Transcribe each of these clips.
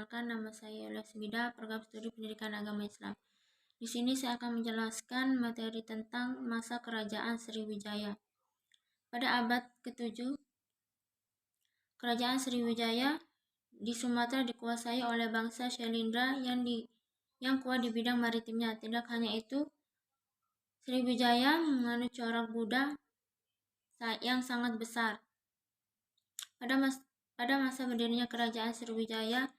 Perkenalkan, nama saya Yola Smida, program studi pendidikan agama Islam. Di sini saya akan menjelaskan materi tentang masa kerajaan Sriwijaya. Pada abad ke-7, kerajaan Sriwijaya di Sumatera dikuasai oleh bangsa Syailendra yang kuat di bidang maritimnya. Tidak hanya itu, Sriwijaya menganut corak Buddha yang sangat besar. Pada masa berdirinya kerajaan Sriwijaya,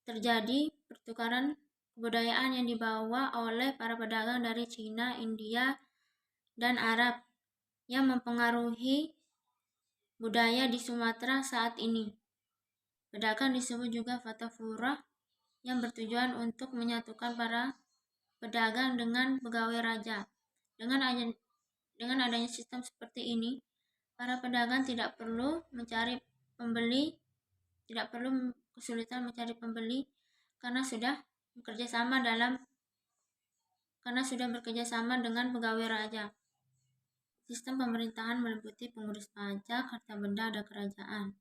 terjadi pertukaran kebudayaan yang dibawa oleh para pedagang dari Cina, India, dan Arab yang mempengaruhi budaya di Sumatera saat ini. Pedagang disebut juga Fatapura yang bertujuan untuk menyatukan para pedagang dengan pegawai raja. Dengan adanya sistem seperti ini, para pedagang tidak perlu kesulitan mencari pembeli karena sudah bekerja sama dengan pegawai raja. Sistem pemerintahan meliputi pengurus pajak, harta benda, dan kerajaan,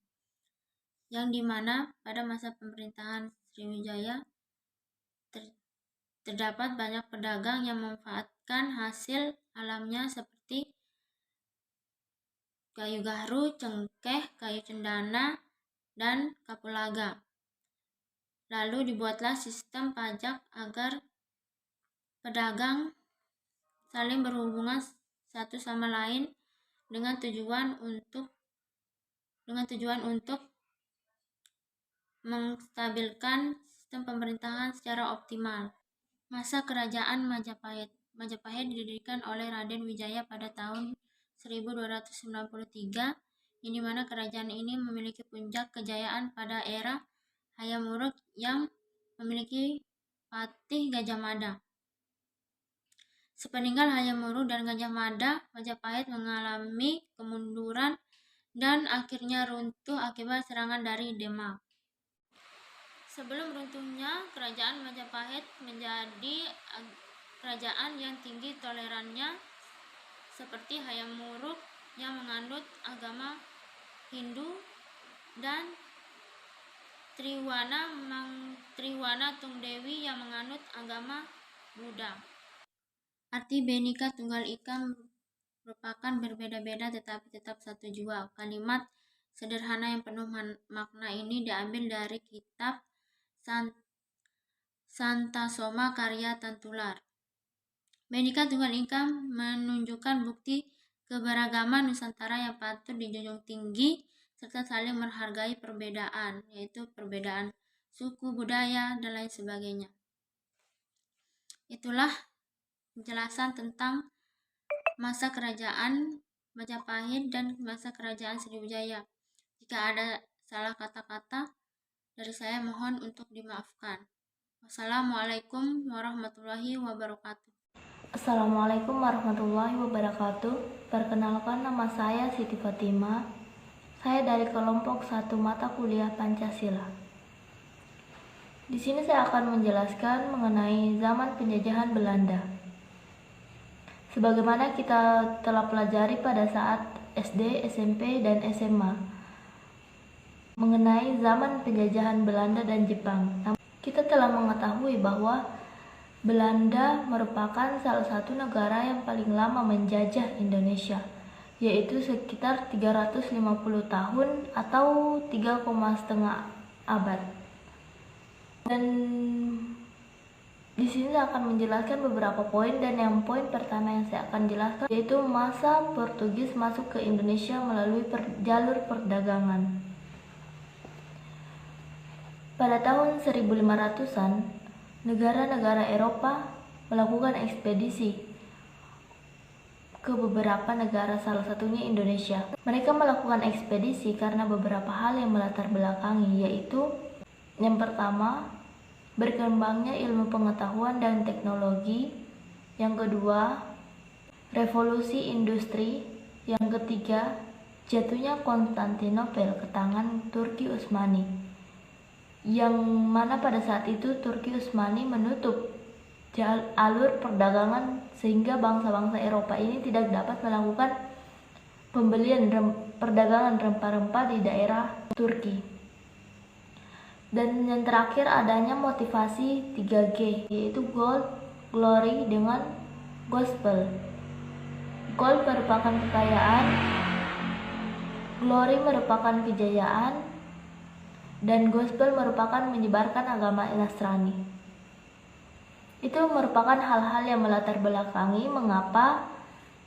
yang dimana pada masa pemerintahan Sriwijaya terdapat banyak pedagang yang memanfaatkan hasil alamnya seperti kayu gaharu, cengkeh, kayu cendana, dan kapulaga. Lalu dibuatlah sistem pajak agar pedagang saling berhubungan satu sama lain dengan tujuan untuk menstabilkan sistem pemerintahan secara optimal. Masa kerajaan Majapahit. Majapahit didirikan oleh Raden Wijaya pada tahun 1293, yang dimana kerajaan ini memiliki puncak kejayaan pada era Hayam Wuruk yang memiliki Patih Gajah Mada. Sepeninggal Hayam Wuruk dan Gajah Mada, Majapahit mengalami kemunduran dan akhirnya runtuh akibat serangan dari Demak. Sebelum runtuhnya, kerajaan Majapahit menjadi kerajaan yang tinggi tolerannya, seperti Hayam Wuruk yang menganut agama Hindu dan Triwana Tungdewi yang menganut agama Buddha. Arti Bhinneka Tunggal Ika merupakan berbeda-beda tetapi tetap satu jua. Kalimat sederhana yang penuh makna ini diambil dari kitab Santasoma karya Tantular. Bhinneka Tunggal Ika menunjukkan bukti keberagaman Nusantara yang patut dijunjung tinggi serta saling menghargai perbedaan, yaitu perbedaan suku, budaya, dan lain sebagainya. Itulah penjelasan tentang masa kerajaan Majapahit dan masa kerajaan Sriwijaya. Jika ada salah kata-kata dari saya, mohon untuk dimaafkan. Wassalamualaikum warahmatullahi wabarakatuh. Assalamualaikum warahmatullahi wabarakatuh. Perkenalkan, nama saya Siti Fatima. Saya dari kelompok 1 mata kuliah Pancasila. Di sini saya akan menjelaskan mengenai zaman penjajahan Belanda. Sebagaimana kita telah pelajari pada saat SD, SMP, dan SMA mengenai zaman penjajahan Belanda dan Jepang. Kita telah mengetahui bahwa Belanda merupakan salah satu negara yang paling lama menjajah Indonesia, yaitu sekitar 350 tahun atau 3,5 abad. Dan di sini saya akan menjelaskan beberapa poin, dan yang poin pertama yang saya akan jelaskan yaitu masa Portugis masuk ke Indonesia melalui jalur perdagangan. Pada tahun 1500-an, negara-negara Eropa melakukan ekspedisi ke beberapa negara, salah satunya Indonesia. Mereka melakukan ekspedisi karena beberapa hal yang melatar belakangi, yaitu yang pertama, berkembangnya ilmu pengetahuan dan teknologi. Yang kedua, revolusi industri. Yang ketiga, jatuhnya Konstantinopel ke tangan Turki Utsmani, yang mana pada saat itu Turki Utsmani menutup alur perdagangan sehingga bangsa-bangsa Eropa ini tidak dapat melakukan perdagangan rempah-rempah di daerah Turki. Dan yang terakhir adanya motivasi 3G, yaitu Gold, Glory, dengan Gospel. Gold merupakan kekayaan, Glory merupakan kejayaan, dan Gospel merupakan menyebarkan agama Nasrani. Itu merupakan hal-hal yang melatar belakangi mengapa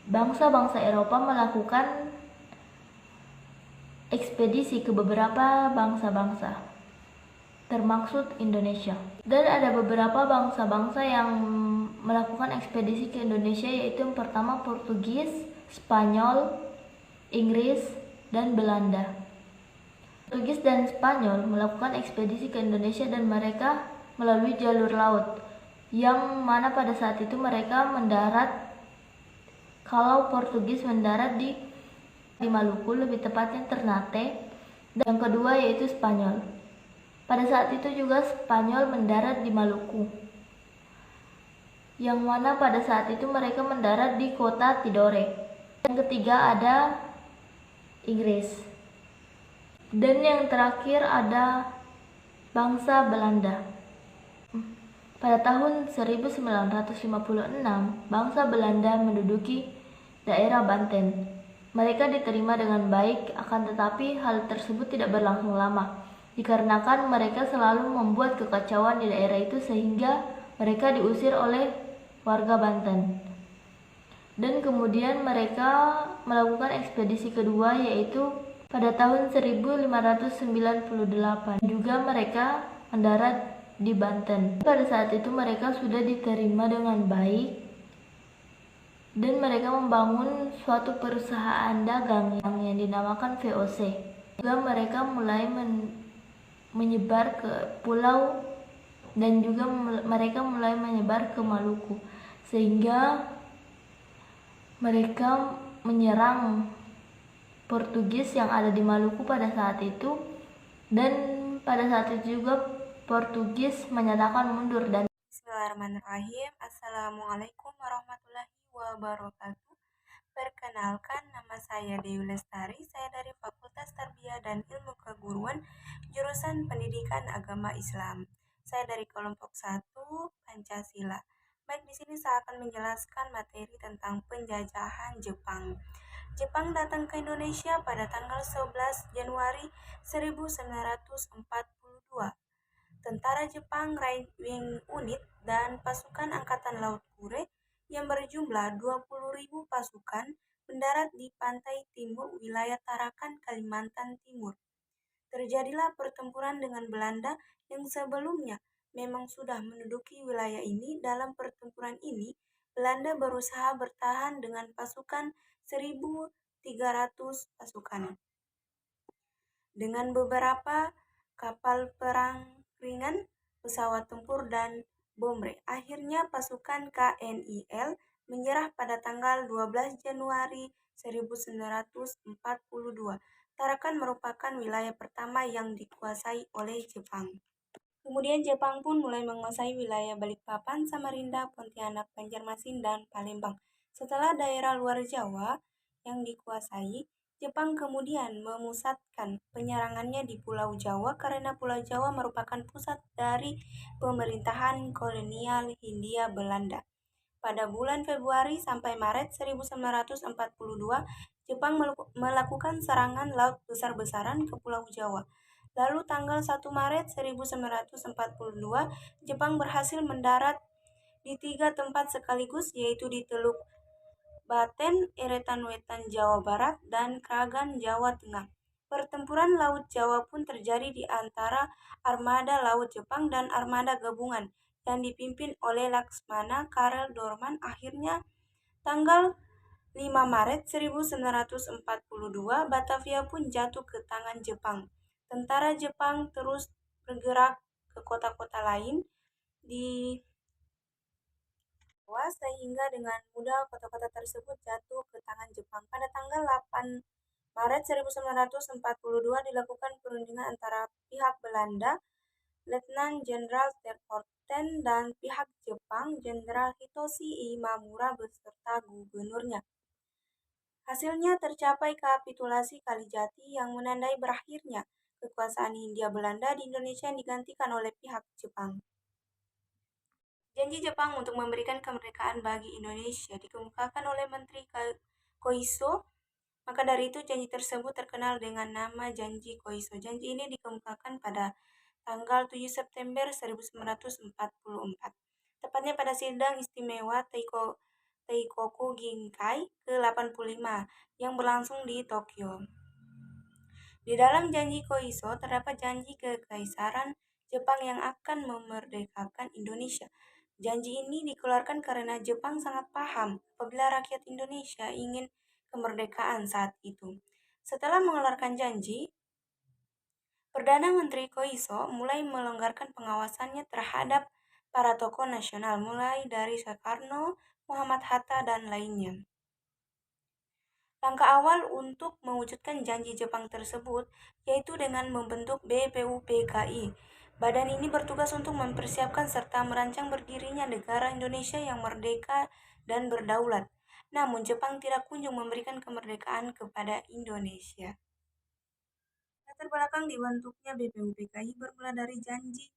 bangsa-bangsa Eropa melakukan ekspedisi ke beberapa bangsa-bangsa, termaksud Indonesia. Dan ada beberapa bangsa-bangsa yang melakukan ekspedisi ke Indonesia, yaitu yang pertama Portugis, Spanyol, Inggris, dan Belanda. Portugis dan Spanyol melakukan ekspedisi ke Indonesia dan mereka melalui jalur laut, yang mana pada saat itu mereka mendarat, kalau Portugis mendarat di Maluku, lebih tepatnya Ternate, dan yang kedua yaitu Spanyol. Pada saat itu juga Spanyol mendarat di Maluku, yang mana pada saat itu mereka mendarat di kota Tidore. Yang ketiga ada Inggris. Dan yang terakhir ada bangsa Belanda. Pada tahun 1956, bangsa Belanda menduduki daerah Banten. Mereka diterima dengan baik, akan tetapi hal tersebut tidak berlangsung lama, dikarenakan mereka selalu membuat kekacauan di daerah itu sehingga mereka diusir oleh warga Banten. Dan kemudian mereka melakukan ekspedisi kedua, yaitu pada tahun 1598. Juga mereka mendarat di Banten. Pada saat itu mereka sudah diterima dengan baik dan mereka membangun suatu perusahaan dagang yang dinamakan VOC. Juga mereka mulai menyebar ke pulau dan juga mereka mulai menyebar ke Maluku, sehingga mereka menyerang Portugis yang ada di Maluku pada saat itu, dan pada saat itu juga Portugis menyatakan mundur. Dan Bismillahirrahmanirrahim. Assalamualaikum warahmatullahi wabarakatuh. Perkenalkan, nama saya Dewi Lestari. Saya dari Fakultas Tarbiyah dan Ilmu Keguruan, jurusan Pendidikan Agama Islam. Saya dari kelompok 1 Pancasila. Baik, di sini saya akan menjelaskan materi tentang penjajahan Jepang. Jepang datang ke Indonesia pada tanggal 11 Januari 1942. Tentara Jepang Right Wing Unit dan pasukan Angkatan Laut Kure yang berjumlah 20.000 pasukan mendarat di pantai timur wilayah Tarakan, Kalimantan Timur. Terjadilah pertempuran dengan Belanda yang sebelumnya memang sudah menduduki wilayah ini. Dalam pertempuran ini, Belanda berusaha bertahan dengan pasukan 1.300 pasukan. Dengan beberapa kapal perang ringan, pesawat tempur, dan bomber. Akhirnya pasukan KNIL menyerah pada tanggal 12 Januari 1942. Tarakan merupakan wilayah pertama yang dikuasai oleh Jepang. Kemudian Jepang pun mulai menguasai wilayah Balikpapan, Samarinda, Pontianak, Banjarmasin, dan Palembang. Setelah daerah luar Jawa yang dikuasai, Jepang kemudian memusatkan penyerangannya di Pulau Jawa karena Pulau Jawa merupakan pusat dari pemerintahan kolonial Hindia Belanda. Pada bulan Februari sampai Maret 1942, Jepang melakukan serangan laut besar-besaran ke Pulau Jawa. Lalu tanggal 1 Maret 1942, Jepang berhasil mendarat di 3 tempat sekaligus, yaitu di Teluk Baten, Eretan Wetan Jawa Barat, dan Kragan Jawa Tengah. Pertempuran Laut Jawa pun terjadi di antara armada Laut Jepang dan armada gabungan yang dipimpin oleh Laksmana Karel Dorman. Akhirnya tanggal 5 Maret 1942, Batavia pun jatuh ke tangan Jepang. Tentara Jepang terus bergerak ke kota-kota lain di sehingga dengan mudah kota-kota tersebut jatuh ke tangan Jepang. Pada tanggal 8 Maret 1942 dilakukan perundingan antara pihak Belanda, Letnan Jenderal Terporten, dan pihak Jepang, Jenderal Hitoshi Imamura beserta gubernurnya. Hasilnya tercapai kapitulasi Kalijati yang menandai berakhirnya kekuasaan Hindia Belanda di Indonesia yang digantikan oleh pihak Jepang. Janji Jepang untuk memberikan kemerdekaan bagi Indonesia dikemukakan oleh Menteri Koiso. Maka dari itu janji tersebut terkenal dengan nama Janji Koiso. Janji ini dikemukakan pada tanggal 7 September 1944, tepatnya pada sidang istimewa Teikoku Ginkai ke-85 yang berlangsung di Tokyo. Di dalam janji Koiso terdapat janji kekaisaran Jepang yang akan memerdekakan Indonesia. Janji ini dikeluarkan karena Jepang sangat paham apabila rakyat Indonesia ingin kemerdekaan saat itu. Setelah mengeluarkan janji, Perdana Menteri Koiso mulai melonggarkan pengawasannya terhadap para tokoh nasional, mulai dari Soekarno, Muhammad Hatta, dan lainnya. Langkah awal untuk mewujudkan janji Jepang tersebut yaitu dengan membentuk BPUPKI. Badan ini bertugas untuk mempersiapkan serta merancang berdirinya negara Indonesia yang merdeka dan berdaulat. Namun Jepang tidak kunjung memberikan kemerdekaan kepada Indonesia. Latar belakang dibentuknya BPUPKI bermula dari janji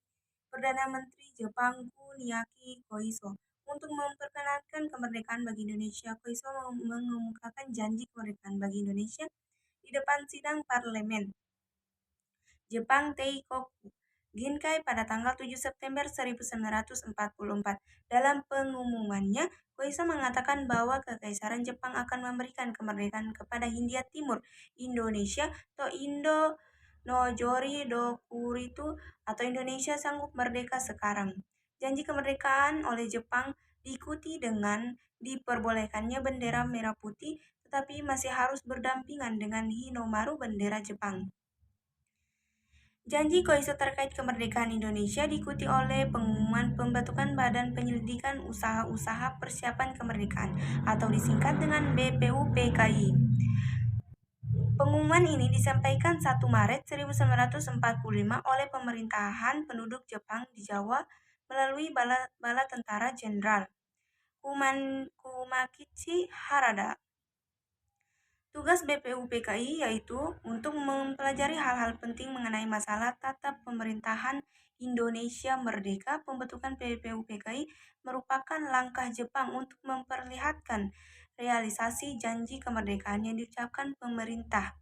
Perdana Menteri Jepang Kuniaki Koiso untuk memperkenalkan kemerdekaan bagi Indonesia. Koiso mengemukakan janji kemerdekaan bagi Indonesia di depan sidang parlemen Jepang Teikoku Ginkai pada tanggal 7 September 1944. Dalam pengumumannya, Koiso mengatakan bahwa Kekaisaran Jepang akan memberikan kemerdekaan kepada Hindia Timur, Indonesia, Indo no Jori do Kuritu, atau Indonesia sanggup merdeka sekarang. Janji kemerdekaan oleh Jepang diikuti dengan diperbolehkannya bendera merah putih, tetapi masih harus berdampingan dengan Hinomaru bendera Jepang. Janji Koiso terkait kemerdekaan Indonesia diikuti oleh pengumuman pembentukan Badan Penyelidikan Usaha-Usaha Persiapan Kemerdekaan atau disingkat dengan BPUPKI. Pengumuman ini disampaikan 1 Maret 1945 oleh pemerintahan penduduk Jepang di Jawa melalui Bala Tentara Jenderal Kumakichi Harada. Tugas BPUPKI yaitu untuk mempelajari hal-hal penting mengenai masalah tata pemerintahan Indonesia merdeka. Pembentukan BPUPKI merupakan langkah Jepang untuk memperlihatkan realisasi janji kemerdekaan yang diucapkan pemerintah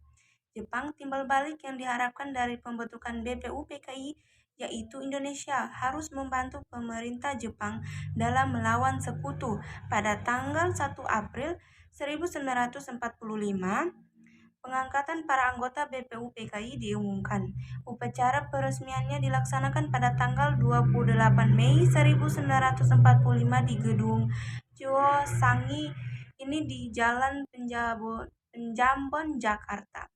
Jepang. Timbal balik yang diharapkan dari pembentukan BPUPKI yaitu Indonesia harus membantu pemerintah Jepang dalam melawan sekutu. Pada tanggal 1 April 1945, pengangkatan para anggota BPUPKI diumumkan. Upacara peresmiannya dilaksanakan pada tanggal 28 Mei 1945 di Gedung Sangi ini di Jalan Penjambon, Jakarta.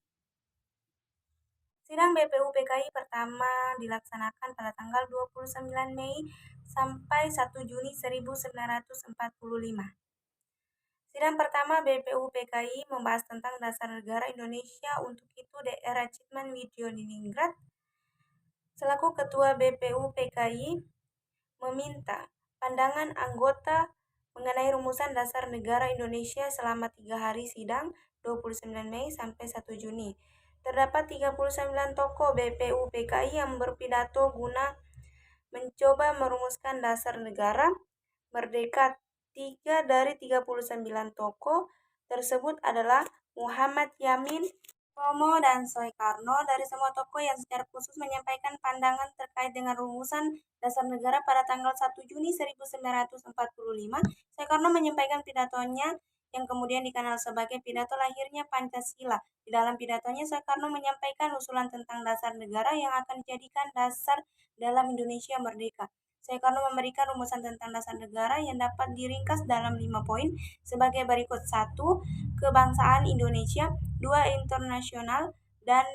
Sidang BPUPKI pertama dilaksanakan pada tanggal 29 Mei sampai 1 Juni 1945. Sidang pertama BPUPKI membahas tentang dasar negara Indonesia. Untuk itu, Dr. Chitman Widyodiningrat selaku Ketua BPUPKI meminta pandangan anggota mengenai rumusan dasar negara Indonesia selama 3 hari sidang 29 Mei sampai 1 Juni. Terdapat 39 tokoh BPUPKI yang berpidato guna mencoba merumuskan dasar negara merdeka. 3 dari 39 tokoh tersebut adalah Muhammad Yamin, Romo, dan Soekarno. Dari semua tokoh yang secara khusus menyampaikan pandangan terkait dengan rumusan dasar negara pada tanggal 1 Juni 1945, Soekarno menyampaikan pidatonya yang kemudian dikenal sebagai pidato lahirnya Pancasila. Di dalam pidatonya, Soekarno menyampaikan usulan tentang dasar negara yang akan dijadikan dasar dalam Indonesia merdeka. Soekarno memberikan rumusan tentang dasar negara yang dapat diringkas dalam 5 poin sebagai berikut. 1. Kebangsaan Indonesia. 2. Internasional dan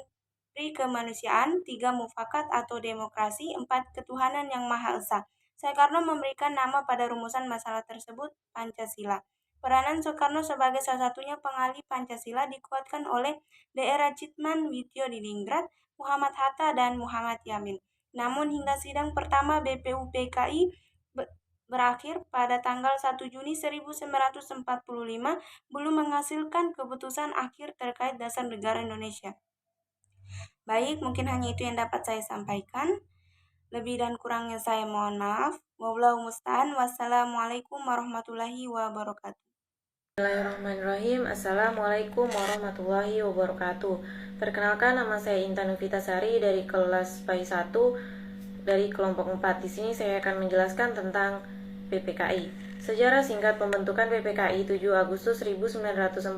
kemanusiaan. 3. Mufakat atau demokrasi. 4. Ketuhanan yang Maha Esa. Soekarno memberikan nama pada rumusan masalah tersebut Pancasila. Peranan Soekarno sebagai salah satunya pengalih Pancasila dikuatkan oleh Dr. Chitman Widyodiningrat, Muhammad Hatta, dan Muhammad Yamin. Namun hingga sidang pertama BPUPKI berakhir pada tanggal 1 Juni 1945 belum menghasilkan keputusan akhir terkait dasar negara Indonesia. Baik, mungkin hanya itu yang dapat saya sampaikan. Lebih dan kurangnya saya mohon maaf. Wallahu musta'an. Wassalamualaikum warahmatullahi wabarakatuh. Bismillahirrahmanirrahim. Assalamualaikum warahmatullahi wabarakatuh. Perkenalkan, nama saya Intan Novitasari dari kelas PAI 1 dari kelompok 4. Di sini saya akan menjelaskan tentang PPKI. Sejarah singkat pembentukan PPKI 7 Agustus 1945,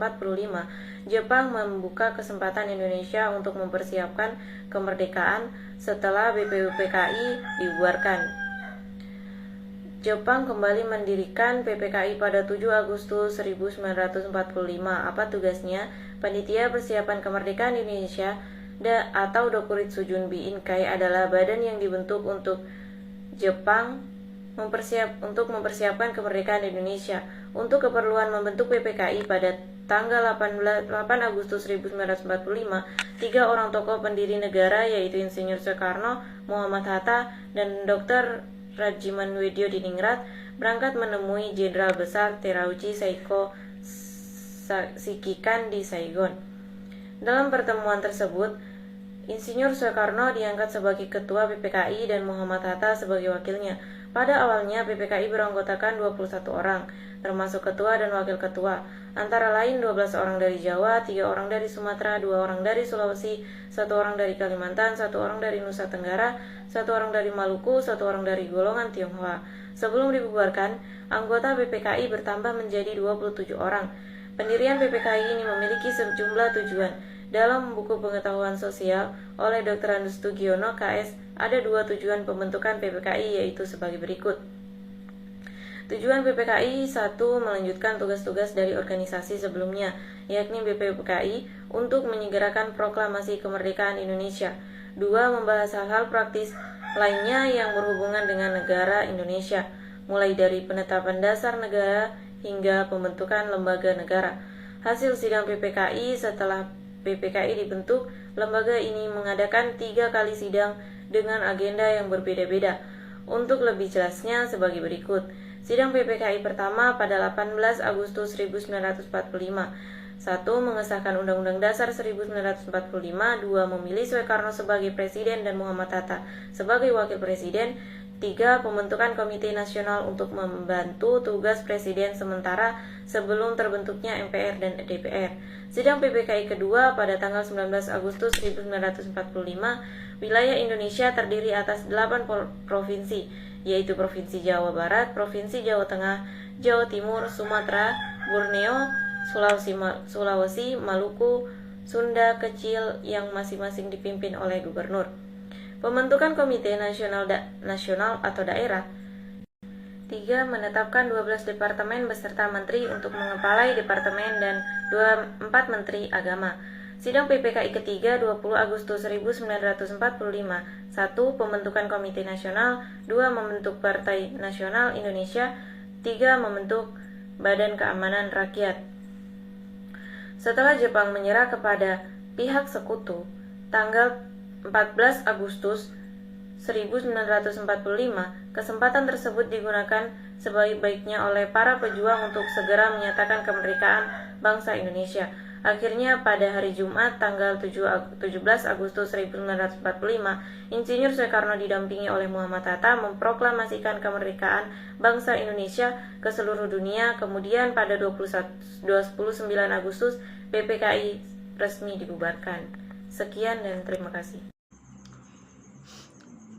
Jepang membuka kesempatan Indonesia untuk mempersiapkan kemerdekaan setelah BPUPKI dibubarkan. Jepang kembali mendirikan PPKI pada 7 Agustus 1945. Apa tugasnya? Panitia Persiapan Kemerdekaan Indonesia atau Dokuritsu Junbi Inkai adalah badan yang dibentuk untuk Jepang untuk mempersiapkan kemerdekaan Indonesia. Untuk keperluan membentuk PPKI pada tanggal 8 Agustus 1945, 3 orang tokoh pendiri negara yaitu Insinyur Soekarno, Muhammad Hatta, dan Dr. Rajiman Weddiodiningrat berangkat menemui Jenderal Besar Terauchi Seiko Shikikan di Saigon. Dalam pertemuan tersebut, Insinyur Soekarno diangkat sebagai ketua PPKI dan Muhammad Hatta sebagai wakilnya. Pada awalnya PPKI beranggotakan 21 orang, termasuk ketua dan wakil ketua, antara lain 12 orang dari Jawa, 3 orang dari Sumatera, 2 orang dari Sulawesi, 1 orang dari Kalimantan, 1 orang dari Nusa Tenggara, 1 orang dari Maluku, 1 orang dari golongan Tionghoa. Sebelum dibubarkan, anggota PPKI bertambah menjadi 27 orang. Pendirian PPKI ini memiliki sejumlah tujuan. Dalam buku Pengetahuan Sosial oleh Dr. Andus Tugiono, KS, ada 2 tujuan pembentukan PPKI, yaitu sebagai berikut. Tujuan PPKI 1. Melanjutkan tugas-tugas dari organisasi sebelumnya, yakni BPUPKI, untuk menyegerakan proklamasi kemerdekaan Indonesia. 2. Membahas hal-hal praktis lainnya yang berhubungan dengan negara Indonesia, mulai dari penetapan dasar negara hingga pembentukan lembaga negara. Hasil sidang PPKI: setelah PPKI dibentuk, lembaga ini mengadakan 3 kali sidang dengan agenda yang berbeda-beda. Untuk lebih jelasnya sebagai berikut. Sidang PPKI pertama pada 18 Agustus 1945. 1. Mengesahkan Undang-Undang Dasar 1945. 2. Memilih Soekarno sebagai Presiden dan Muhammad Hatta sebagai Wakil Presiden. 3. Pembentukan Komite Nasional untuk membantu tugas Presiden sementara sebelum terbentuknya MPR dan DPR. Sidang PPKI kedua pada tanggal 19 Agustus 1945, wilayah Indonesia terdiri atas 8 provinsi, yaitu Provinsi Jawa Barat, Provinsi Jawa Tengah, Jawa Timur, Sumatera, Borneo, Sulawesi, Maluku, Sunda Kecil yang masing-masing dipimpin oleh gubernur. Pembentukan Komite Nasional atau daerah. 3. Menetapkan 12 departemen beserta menteri untuk mengepalai departemen dan 4 menteri agama. Sidang PPKI ketiga 20 Agustus 1945. 1. Pembentukan Komite Nasional. 2. Membentuk Partai Nasional Indonesia. 3. Membentuk Badan Keamanan Rakyat. Setelah Jepang menyerah kepada pihak sekutu, tanggal 14 Agustus 1945, kesempatan tersebut digunakan sebaik-baiknya oleh para pejuang untuk segera menyatakan kemerdekaan bangsa Indonesia. Akhirnya pada hari Jumat tanggal 17 Agustus 1945, Insinyur Soekarno didampingi oleh Muhammad Hatta memproklamasikan kemerdekaan bangsa Indonesia ke seluruh dunia. Kemudian pada 29 Agustus PPKI resmi dibubarkan. Sekian dan terima kasih.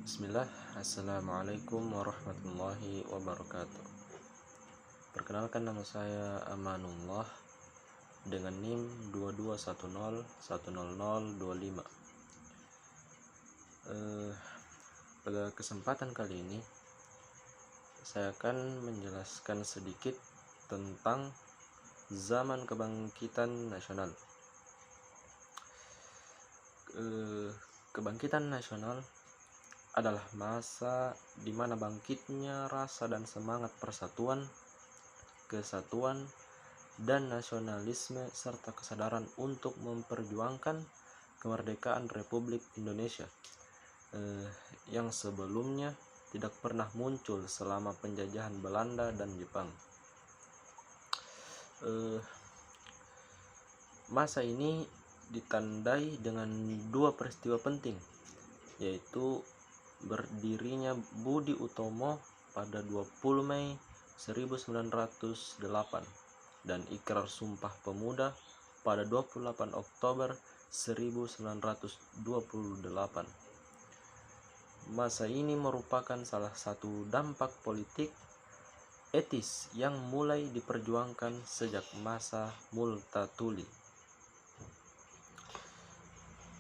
Bismillah, Assalamualaikum warahmatullahi wabarakatuh. Perkenalkan, nama saya Amanullah dengan NIM 2210100025. Pada kesempatan kali ini saya akan menjelaskan sedikit tentang zaman kebangkitan nasional. Kebangkitan nasional adalah masa di mana bangkitnya rasa dan semangat persatuan, kesatuan, dan nasionalisme serta kesadaran untuk memperjuangkan kemerdekaan Republik Indonesia yang sebelumnya tidak pernah muncul selama penjajahan Belanda dan Jepang. Masa ini ditandai dengan dua peristiwa penting, yaitu berdirinya Budi Utomo pada 20 Mei 1908 dan Ikrar Sumpah Pemuda pada 28 Oktober 1928. Masa ini merupakan salah satu dampak politik etis yang mulai diperjuangkan sejak masa Multatuli.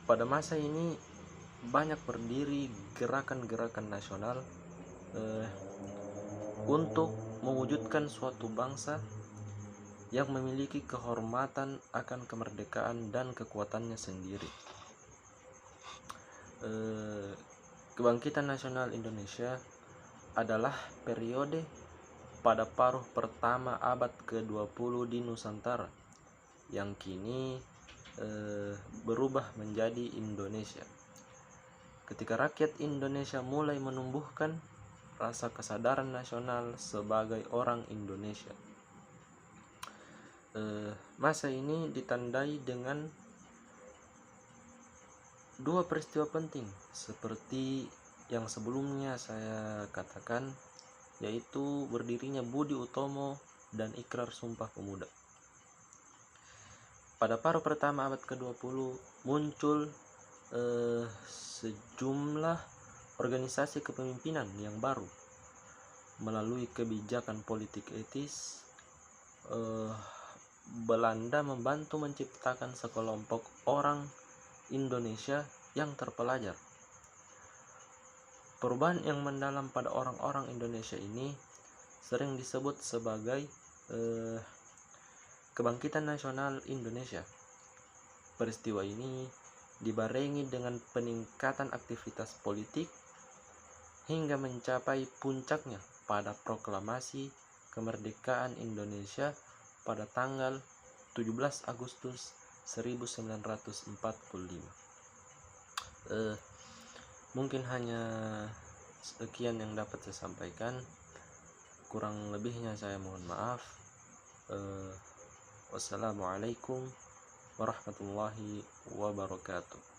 Pada masa ini banyak berdiri gerakan-gerakan nasional untuk mewujudkan suatu bangsa yang memiliki kehormatan akan kemerdekaan dan kekuatannya sendiri. Kebangkitan nasional Indonesia adalah periode pada paruh pertama abad ke-20 di Nusantara yang kini berubah menjadi Indonesia. Ketika rakyat Indonesia mulai menumbuhkan rasa kesadaran nasional sebagai orang Indonesia. Masa ini ditandai dengan dua peristiwa penting seperti yang sebelumnya saya katakan, yaitu berdirinya Budi Utomo dan Ikrar Sumpah Pemuda. Pada paruh pertama abad ke-20 muncul sejumlah organisasi kepemimpinan yang baru. Melalui kebijakan politik etis, Belanda membantu menciptakan sekelompok orang Indonesia yang terpelajar. Perubahan yang mendalam pada orang-orang Indonesia ini sering disebut sebagai Kebangkitan Nasional Indonesia. Peristiwa ini dibarengi dengan peningkatan aktivitas politik hingga mencapai puncaknya pada proklamasi kemerdekaan Indonesia pada tanggal 17 Agustus 1945. Mungkin hanya sekian yang dapat saya sampaikan. Kurang lebihnya saya mohon maaf. Wassalamualaikum warahmatullahi wabarakatuh.